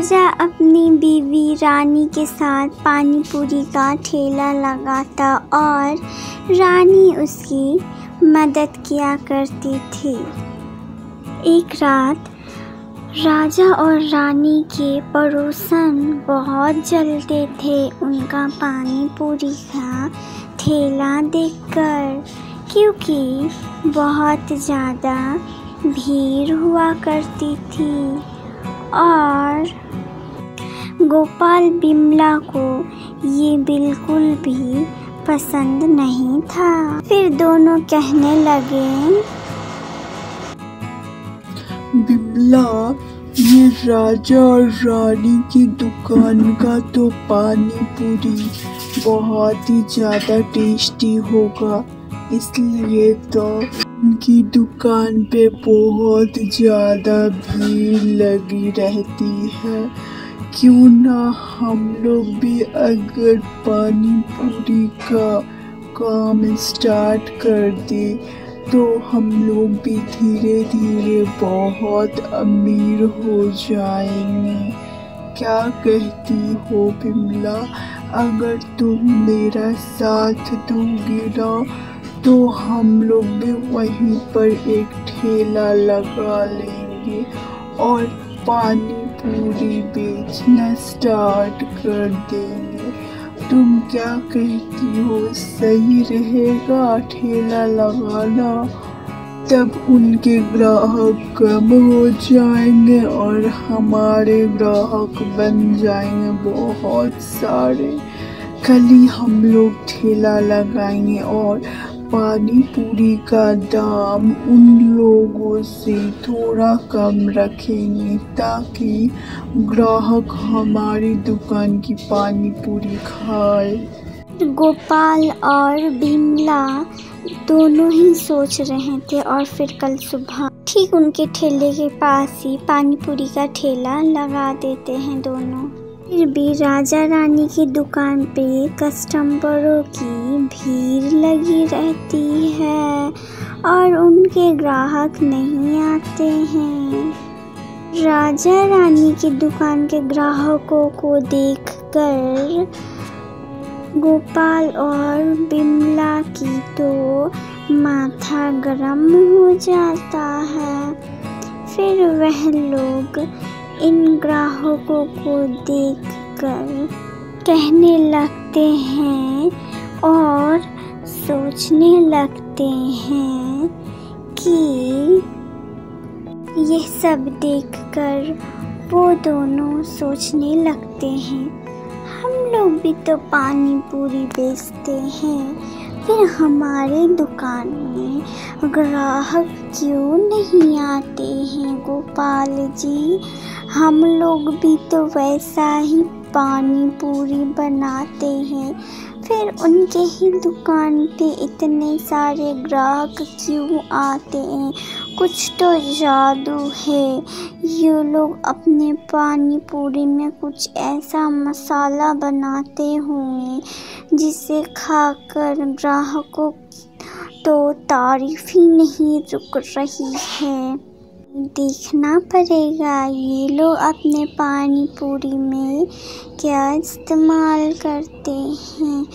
राजा अपनी बीवी रानी के साथ पानी पूरी का ठेला लगाता और रानी उसकी मदद किया करती थी। एक रात राजा और रानी के पड़ोसन बहुत जलते थे उनका पानी पूरी का ठेला देखकर, क्योंकि बहुत ज़्यादा भीड़ हुआ करती थी और गोपाल बिमला को ये बिल्कुल भी पसंद नहीं था। फिर दोनों कहने लगे, बिमला, ये राजा और रानी की दुकान का तो पानी पूरी बहुत ही ज़्यादा टेस्टी होगा, इसलिए तो उनकी दुकान पे बहुत ज़्यादा भीड़ लगी रहती है। क्यों ना हम लोग भी अगर पानी पूरी का काम स्टार्ट कर दे तो हम लोग भी धीरे धीरे बहुत अमीर हो जाएंगे। क्या कहती हो बिमला? अगर तुम मेरा साथ दोगी ना तो हम लोग भी वहीं पर एक ठेला लगा लेंगे और पानी पूरी बेचना स्टार्ट कर देंगे। तुम क्या कहती हो, सही रहेगा ठेला लगाना? तब उनके ग्राहक कम हो जाएंगे और हमारे ग्राहक बन जाएंगे बहुत सारे। कल ही हम लोग ठेला लगाएंगे और पानी पूरी का दाम उन लोगों से थोड़ा कम रखेंगे ताकि ग्राहक हमारी दुकान की पानी पूरी खाए। गोपाल और बिमला दोनों ही सोच रहे थे और फिर कल सुबह ठीक उनके ठेले के पास ही पानी पूरी का ठेला लगा देते हैं दोनों। फिर भी राजा रानी की दुकान पे कस्टमरों की भीड़ लगी रहती है और उनके ग्राहक नहीं आते हैं। राजा रानी की दुकान के ग्राहकों को देखकर गोपाल और बिमला की तो माथा गरम हो जाता है। फिर वह लोग इन ग्राहकों को देखकर कहने लगते हैं और सोचने लगते हैं कि यह सब देखकर वो दोनों सोचने लगते हैं, हम लोग भी तो पानी पूरी बेचते हैं, फिर हमारे दुकान में ग्राहक क्यों नहीं आते हैं गोपाल जी? हम लोग भी तो वैसा ही पानी पूरी बनाते हैं, फिर उनके ही दुकान पे इतने सारे ग्राहक क्यों आते हैं? कुछ तो जादू है, ये लोग अपने पानी पूरी में कुछ ऐसा मसाला बनाते होंगे जिसे खाकर ग्राहकों तो तारीफ ही नहीं रुक रही है। देखना पड़ेगा ये लोग अपने पानी पूरी में क्या इस्तेमाल करते हैं।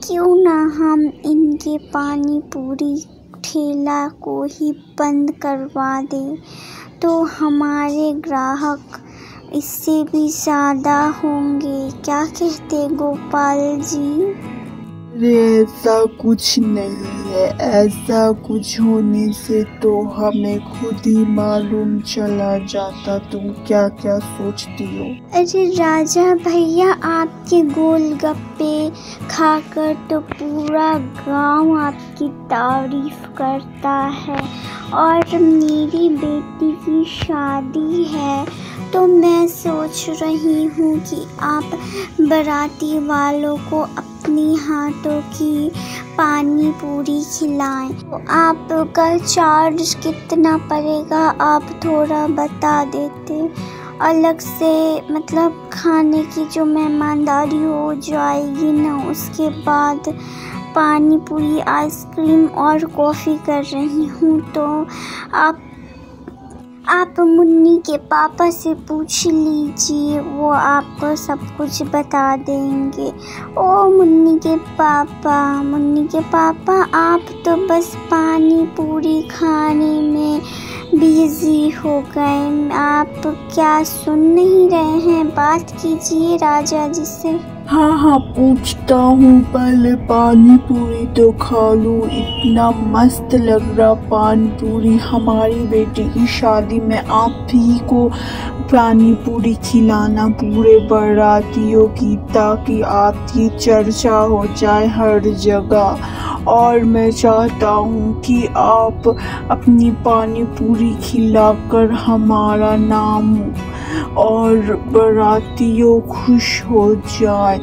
क्यों ना हम इनके पानी पूरी ठेला को ही बंद करवा दें तो हमारे ग्राहक इससे भी ज़्यादा होंगे। क्या कहते गोपाल जी? ऐसा कुछ नहीं है, ऐसा कुछ होने से तो हमें खुद ही मालूम चला जाता। तुम क्या क्या सोचती हो? अरे राजा भैया, आपके गोलगप्पे खाकर तो पूरा गांव आपकी तारीफ करता है और मेरी बेटी की शादी है तो मैं सोच रही हूँ कि आप बाराती वालों को अपनी हाथों की पानी पूरी खिलाएं। तो आपका चार्ज कितना पड़ेगा, आप थोड़ा बता देते? अलग से मतलब खाने की जो मेहमानदारी हो जाएगी ना, उसके बाद पानी पूरी, आइसक्रीम और कॉफ़ी कर रही हूँ तो आप मुन्नी के पापा से पूछ लीजिए, वो आपको सब कुछ बता देंगे। ओ मुन्नी के पापा, आप तो बस पानी पूरी खाने में बिजी हो गए। आप क्या सुन नहीं रहे हैं? बात कीजिए राजा जी से। हाँ पूछता हूँ, पहले पानी पूरी तो खा लूँ। इतना मस्त लग रहा पानी पूरी। हमारी बेटी की शादी में आप ही को पानी पूरी खिलाना पूरे बारातियों की, ताकि आपकी चर्चा हो जाए हर जगह। और मैं चाहता हूँ कि आप अपनी पानी पूरी खिलाकर हमारा नाम और बारातियों खुश हो जाए।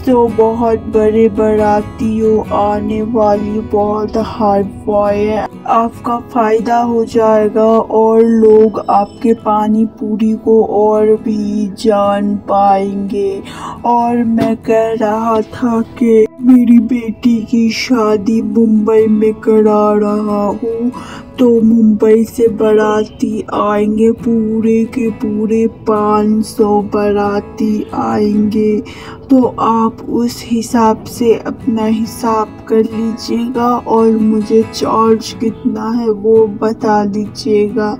तो बहुत बड़े बारातियों आने वाली, बहुत हाई फाई है, आपका फायदा हो जाएगा और लोग आपके पानी पूरी को और भी जान पाएंगे। और मैं कह रहा था कि मेरी बेटी की शादी मुंबई में करा रहा हूँ, तो मुंबई से बाराती आएंगे, पूरे के पूरे 500 बाराती आएंगे। तो आप उस हिसाब से अपना हिसाब कर लीजिएगा और मुझे चार्ज कितना है वो बता दीजिएगा,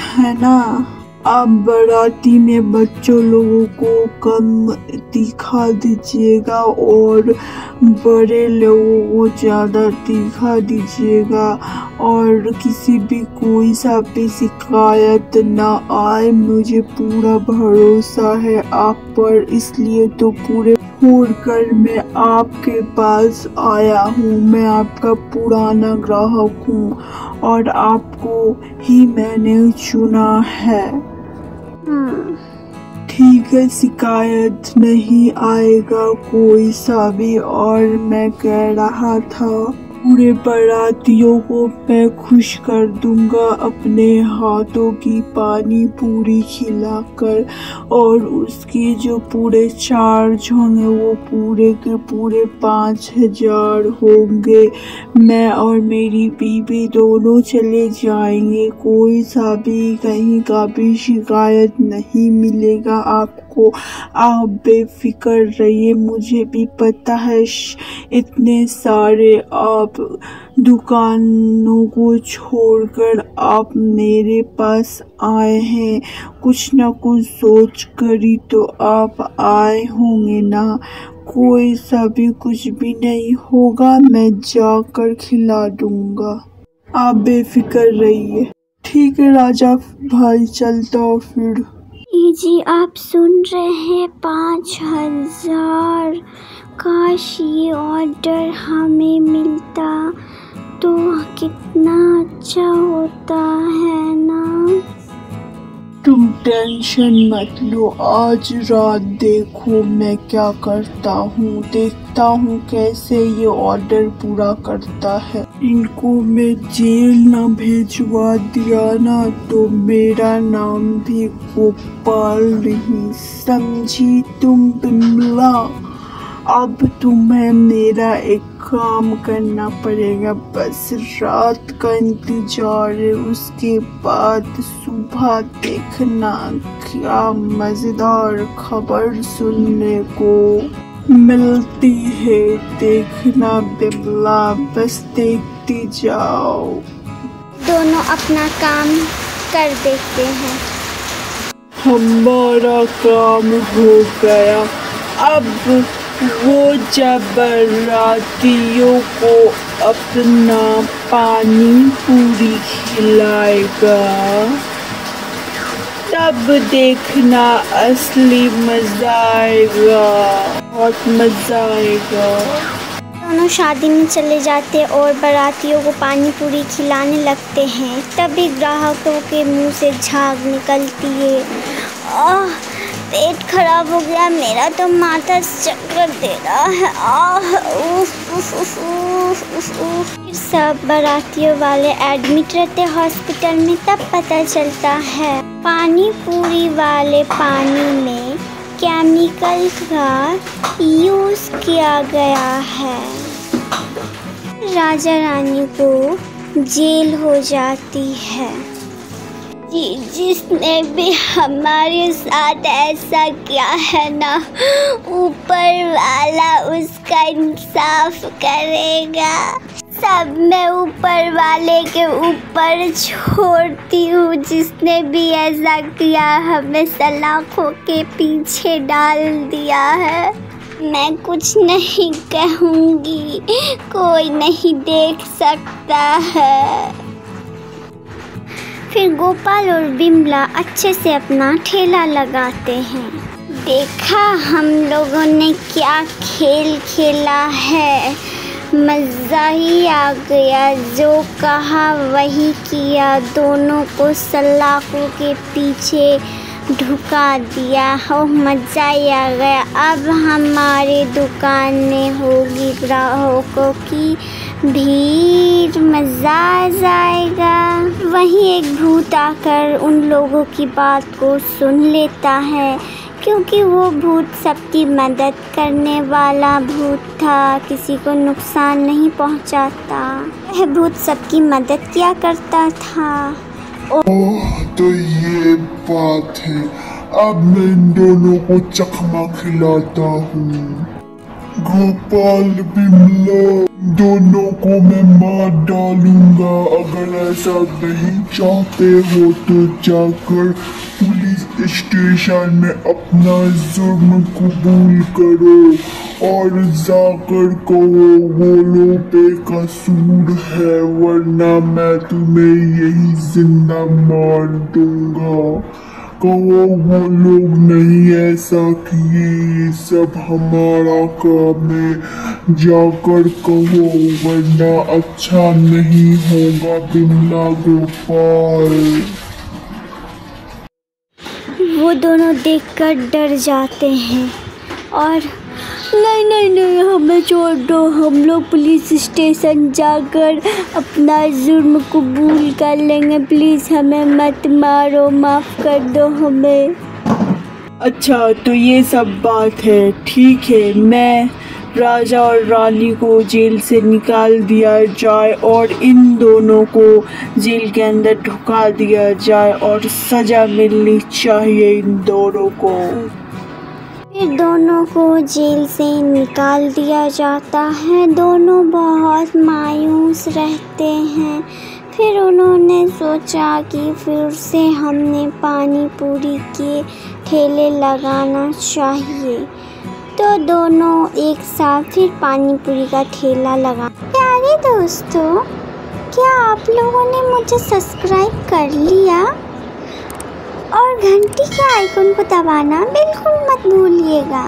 है ना। आप बाराती में बच्चों लोगों को कम तीखा दीजिएगा और बड़े लोगों को ज़्यादा तीखा दीजिएगा, और किसी भी कोई सा भी शिकायत ना आए। मुझे पूरा भरोसा है आप पर, इसलिए तो पूरे छोड़कर मैं आपके पास आया हूँ। मैं आपका पुराना ग्राहक हूँ और आपको ही मैंने चुना है। ठीक है, शिकायत नहीं आएगा कोई सा भी। और मैं कह रहा था, पूरे बारातियों को मैं खुश कर दूंगा अपने हाथों की पानी पूरी खिलाकर, और उसके जो पूरे चार्ज होंगे वो पूरे के पूरे 5000 होंगे। मैं और मेरी बीवी दोनों चले जाएंगे, कोई सा भी कहीं का भी शिकायत नहीं मिलेगा आपको। आप बेफिक्र रहिए। मुझे भी पता है इतने सारे आप दुकानों को छोड़कर आप मेरे पास आए हैं, कुछ ना कुछ सोच कर ही तो आप आए होंगे ना। कोई सा भी कुछ भी नहीं होगा, मैं जाकर खिला दूंगा, आप बेफिक्र रहिए। ठीक है राजा भाई, चलता हूँ फिर। जी आप सुन रहे हैं, 5000। काश ये ऑर्डर हमें मिलता तो कितना अच्छा होता है ना। तुम टेंशन मत लो, आज रात देखो मैं क्या करता हूँ, देखता हूँ कैसे ये ऑर्डर पूरा करता है। इनको मैं जेल ना भेजवा दिया ना तो मेरा नाम भी गोपाल नहीं, समझी तुम बिमला। अब तुम्हें मेरा एक काम करना पड़ेगा, बस रात का इंतजार है, उसके बाद सुबह देखना क्या मजेदार खबर सुनने को मिलती है। देखना बिमला, बस देखती जाओ। दोनों अपना काम कर देते हैं। हमारा काम हो गया। अब वो जब बारातियों को अपना पानी पूरी खिलाएगा, तब देखना असली मजा आएगा, बहुत मजा आएगा। दोनों शादी में चले जाते और बारातियों को पानी पूरी खिलाने लगते हैं। तभी ग्राहकों के मुंह से झाग निकलती है। पेट खराब हो गया मेरा, तो माथा चक्कर दे रहा है। फिर सब बारातियों वाले एडमिट रहते हॉस्पिटल में। तब पता चलता है पानी पूरी वाले पानी में केमिकल का यूज़ किया गया है। राजा रानी को जेल हो जाती है। जिसने भी हमारे साथ ऐसा किया है ना, ऊपर वाला उसका इंसाफ करेगा। सब मैं ऊपर वाले के ऊपर छोड़ती हूँ। जिसने भी ऐसा किया, हमें सलाखों के पीछे डाल दिया है। मैं कुछ नहीं कहूँगी, कोई नहीं देख सकता है। फिर गोपाल और बिमला अच्छे से अपना ठेला लगाते हैं। देखा हम लोगों ने क्या खेल खेला है, मज़ा ही आ गया। जो कहा वही किया, दोनों को सलाखों के पीछे ढुका दिया। हो मज़ा ही आ गया। अब हमारे दुकान में होगी ग्राहकों की भीड़, मज़ा आ जाएगा। वहीं एक भूत आकर उन लोगों की बात को सुन लेता है, क्योंकि वो भूत सबकी मदद करने वाला भूत था, किसी को नुकसान नहीं पहुंचाता। वह भूत सबकी मदद किया करता था। ओह, तो ये बात है। अब मैं इन दोनों को चकमा खिलाता हूँ। गोपाल, बिमला, दोनों को मैं मार डालूंगा। अगर ऐसा नहीं चाहते हो तो जाकर पुलिस स्टेशन में अपना जुर्म कबूल करो और जाकर कहो वो लोग बेकसूर है, वरना मैं तुम्हें यही जिंदा मार दूंगा। कहो वो लोग नहीं ऐसा किए, ये सब हमारा काम है। जाकर कहो, वरना अच्छा नहीं होगा बिमला, गोपाल। वो दोनों देखकर डर जाते हैं और नहीं नहीं नहीं, हमें छोड़ दो, हम लोग पुलिस स्टेशन जाकर अपना जुर्म कबूल कर लेंगे। प्लीज़ हमें मत मारो, माफ़ कर दो हमें। अच्छा, तो ये सब बात है। ठीक है, मैं राजा और रानी को जेल से निकाल दिया जाए और इन दोनों को जेल के अंदर ढुका दिया जाए और सज़ा मिलनी चाहिए इन दोनों को। फिर दोनों को जेल से निकाल दिया जाता है। दोनों बहुत मायूस रहते हैं। फिर उन्होंने सोचा कि फिर से हमने पानी पूरी के ठेले लगाना चाहिए। तो दोनों एक साथ फिर पानी पूरी का ठेला लगा। प्यारे दोस्तों, क्या आप लोगों ने मुझे सब्सक्राइब कर लिया? और घंटी के आइकन को दबाना बिल्कुल मत भूलिएगा।